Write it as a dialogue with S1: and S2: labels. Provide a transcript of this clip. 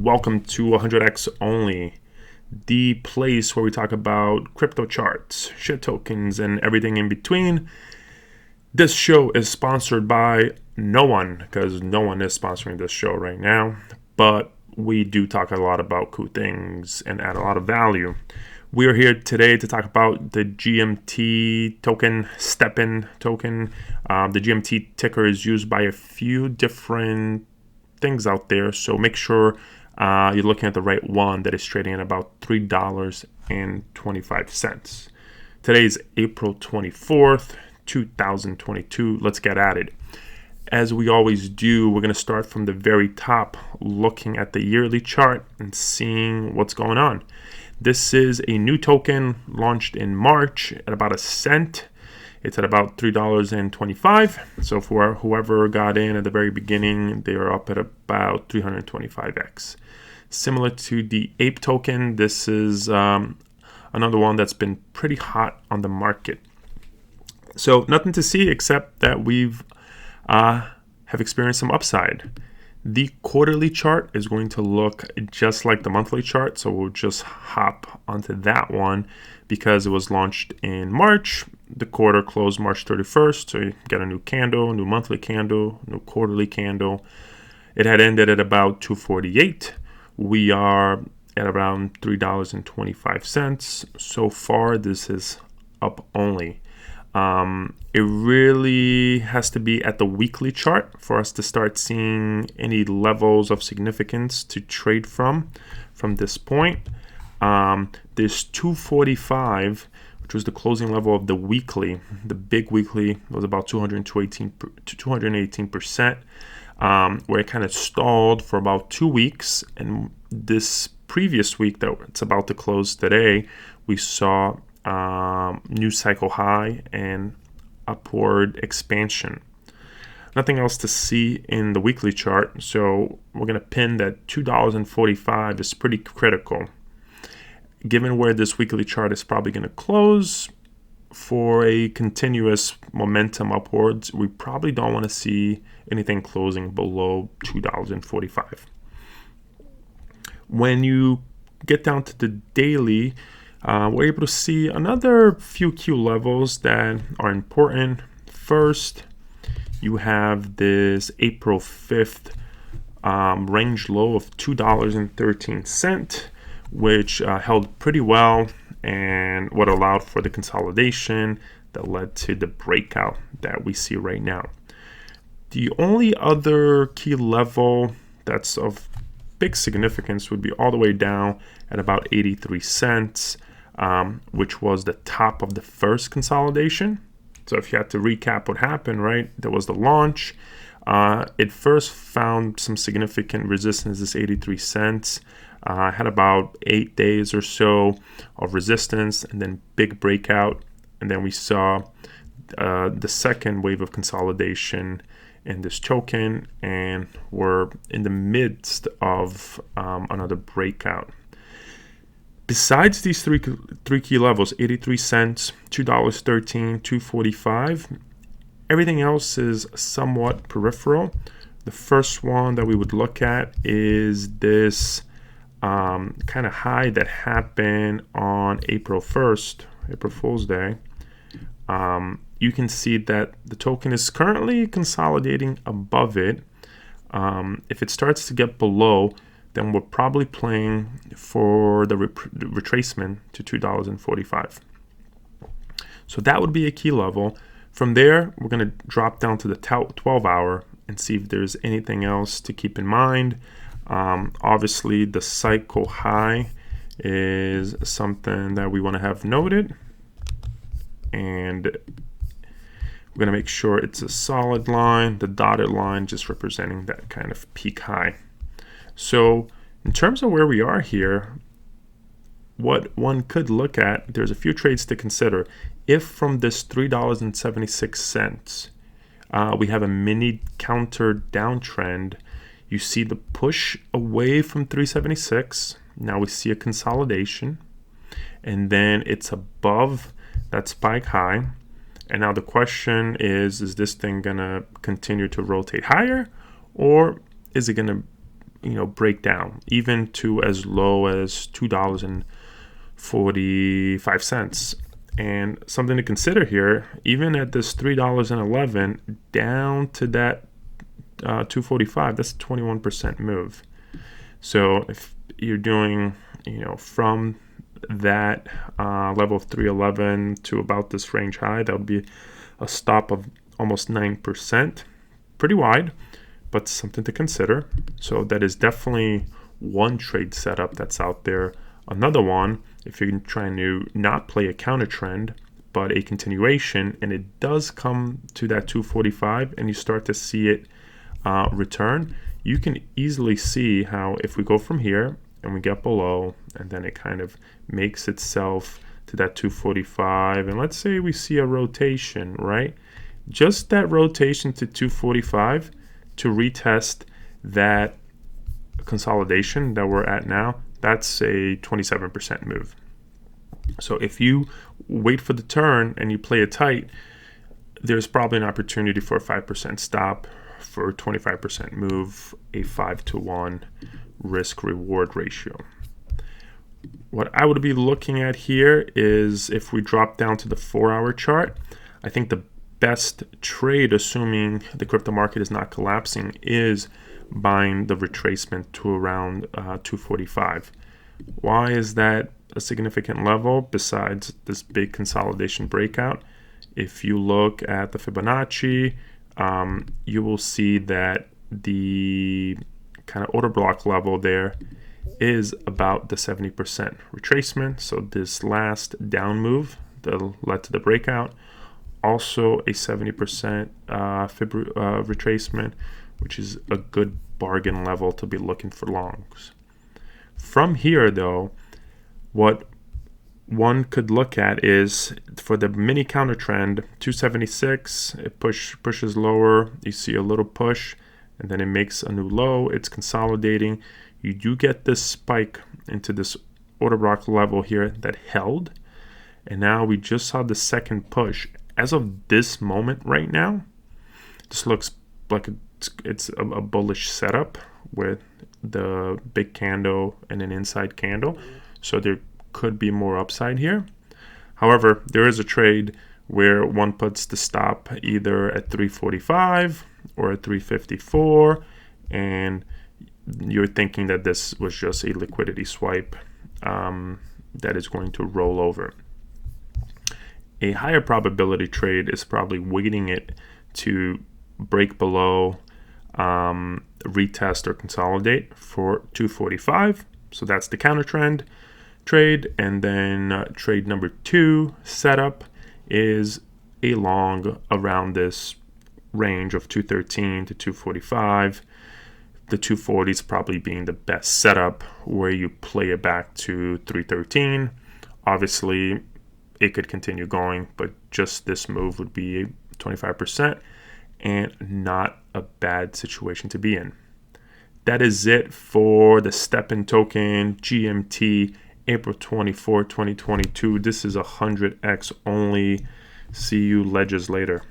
S1: welcome to 100x Only, the place where we talk about crypto charts, shit tokens, and everything in between. This show is sponsored by no one, because no one is sponsoring this show right now, but we do talk a lot about cool things and add a lot of value. We are here today to talk about the GMT token, STEPN token. The GMT ticker is used by a few different things out there, so make sure you're looking at the right one that is trading at about $3.25. Today is April 24th, 2022. Let's get at it. As we always do, we're going to start from the very top, looking at the yearly chart and seeing what's going on. This is a new token launched in March at about a cent. It's at about $3.25. So for whoever got in at the very beginning, they are up at about 325x. Similar to the Ape token, this is another one that's been pretty hot on the market. So nothing to see except that we've have experienced some upside. The quarterly chart is going to look just like the monthly chart, so we'll just hop onto that one because it was launched in March. The quarter closed March 31st, so you get a new candle, new monthly candle, new quarterly candle. It had ended at about 248. We are at around $3.25. So far, this is up only. It really has to be at the weekly chart for us to start seeing any levels of significance to trade from this point. There's 245, which was the closing level of the weekly. The big weekly was about 218%, where it kind of stalled for about 2 weeks. And this previous week that it's about to close today, we saw new cycle high and upward expansion. Nothing else to see in the weekly chart, so we're going to pin that $2.45 is pretty critical. Given where this weekly chart is probably going to close, for a continuous momentum upwards, we probably don't want to see anything closing below $2.45. When you get down to the daily, we're able to see another few key levels that are important. First, you have this April 5th range low of $2.13, which held pretty well and what allowed for the consolidation that led to the breakout that we see right now. The only other key level that's of big significance would be all the way down at about 83 cents. Which was the top of the first consolidation. So if you had to recap what happened, right, there was the launch. It first found some significant resistance, this 83 cents. Had about 8 days or so of resistance and then big breakout. And then we saw the second wave of consolidation in this token, and we're in the midst of another breakout. Besides these three key levels, 83 cents, $2.13, $2.45, everything else is somewhat peripheral. The first one that we would look at is this kind of high that happened on April 1st, April Fool's Day. You can see that the token is currently consolidating above it. If it starts to get below, then we're probably playing for the retracement to $2.45. So that would be a key level. From there, we're going to drop down to the 12-hour and see if there's anything else to keep in mind. Obviously, the cycle high is something that we want to have noted. And we're going to make sure it's a solid line, the dotted line just representing that kind of peak high. So in terms of where we are here, what one could look at, there's a few trades to consider. If from this $3.76, we have a mini counter downtrend, you see the push away from 376. Now we see a consolidation, and then it's above that spike high. And now the question is this thing going to continue to rotate higher, or is it going to break down even to as low as $2.45. And something to consider here, even at this $3.11 down to that 245, that's a 21% move. So if you're doing, from that level of 311 to about this range high, that would be a stop of almost 9%. Pretty wide, but something to consider. So that is definitely one trade setup that's out there. Another one, if you're trying to not play a counter trend, but a continuation, and it does come to that 245 and you start to see it return, you can easily see how if we go from here and we get below and then it kind of makes itself to that 245, and let's say we see a rotation, right? Just that rotation to 245 to retest that consolidation that we're at now, that's a 27% move. So if you wait for the turn and you play it tight, there's probably an opportunity for a 5% stop, for a 25% move, a 5-to-1 risk reward ratio. What I would be looking at here is if we drop down to the 4-hour chart, I think the best trade, assuming the crypto market is not collapsing, is buying the retracement to around 245. Why is that a significant level besides this big consolidation breakout? If you look at the Fibonacci, you will see that the kind of order block level there is about the 70% retracement. So this last down move that led to the breakout, also a 70% retracement, which is a good bargain level to be looking for longs. From here, though, what one could look at is for the mini counter trend, 276, it pushes lower, you see a little push, and then it makes a new low, it's consolidating. You do get this spike into this order block level here that held, and now we just saw the second push. As of this moment right now, this looks like it's a bullish setup with the big candle and an inside candle. So there could be more upside here. However, there is a trade where one puts the stop either at 345 or at 354, and you're thinking that this was just a liquidity swipe that is going to roll over. A higher probability trade is probably waiting it to break below, retest or consolidate for 245. So that's the counter trend trade. And then trade number 2 setup is a long around this range of 213 to 245. The 240s probably being the best setup where you play it back to 313. Obviously, it could continue going, but just this move would be 25% and not a bad situation to be in. That is it for the STEPN token GMT April 24, 2022. This is 100x only. See you ledges later.